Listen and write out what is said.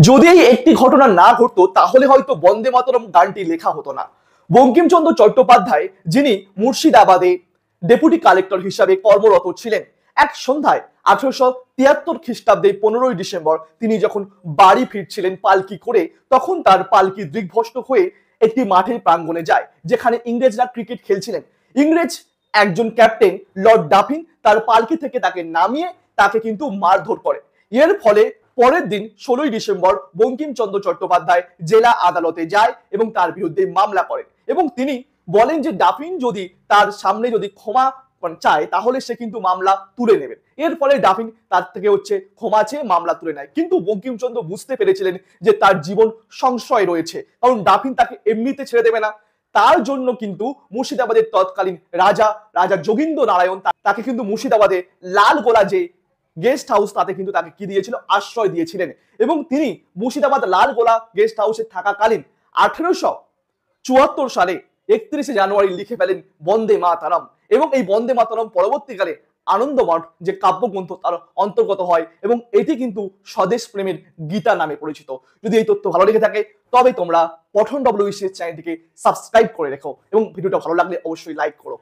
যদি এই একটি ঘটনা না ঘটতো তাহলে হয়তো বন্দে মাতরম গানটি লেখা হতো না। বঙ্কিমচন্দ্র চট্টোপাধ্যায়, যিনি মুর্শিদাবাদে ডেপুটি কালেক্টর হিসাবে কর্মরত ছিলেন, এক সন্ধ্যায় 1873 খ্রিস্টাব্দে 15ই ডিসেম্বর তিনি যখন বাড়ি ফিরছিলেন পালকি করে, তখন তার পালকি দিগ্ভ্রষ্ট হয়ে একটি মাঠের প্রাঙ্গণে যায় যেখানে ইংরেজরা ক্রিকেট খেলছিলেন। ইংরেজ একজন ক্যাপ্টেন লর্ড ডাফিন তার পালকি থেকে তাকে নামিয়ে তাকে কিন্তু মারধর করে। এর ফলে পরের দিন 16ই ডিসেম্বর বঙ্কিমচন্দ্র চট্টোপাধ্যায় জেলা আদালতে যায় এবং তার বিরুদ্ধে মামলা করেন এবং তিনি বলেন যে ডাফিন যদি তার সামনে যদি ক্ষমা চায় তাহলে সে কিন্তু মামলা তুলে নেবেন। এর ফলে ডাফিন তার থেকে ক্ষমা চেয়ে মামলা তুলে নেয়, কিন্তু বঙ্কিমচন্দ্র বুঝতে পেরেছিলেন যে তার জীবন সংশয় রয়েছে, কারণ ডাফিন তাকে এমনিতে ছেড়ে দেবে না। তার জন্য কিন্তু মুর্শিদাবাদের তৎকালীন রাজা রাজা যোগীন্দ্র নারায়ণ তাকে কিন্তু মুর্শিদাবাদে লালগোলা যে গেস্ট হাউস তাতে কিন্তু তাকে কি দিয়েছিল, আশ্রয় দিয়েছিলেন। এবং তিনি মুর্শিদাবাদ লালগোলা গেস্ট হাউসে থাকাকালীন 1874 সালে 31শে জানুয়ারি লিখে ফেলেন বন্দে মাতরম, এবং এই বন্দে মাতরম পরবর্তীকালে আনন্দমঠ যে কাব্যগ্রন্থ তার অন্তর্গত হয় এবং এটি কিন্তু স্বদেশ প্রেমের গীতা নামে পরিচিত। যদি এই তথ্য ভালো লেগে থাকে তবে তোমরা পঠন ডব্লিউবিসি চ্যানেলটিকে সাবস্ক্রাইব করে রেখো এবং ভিডিওটা ভালো লাগলে অবশ্যই লাইক করো।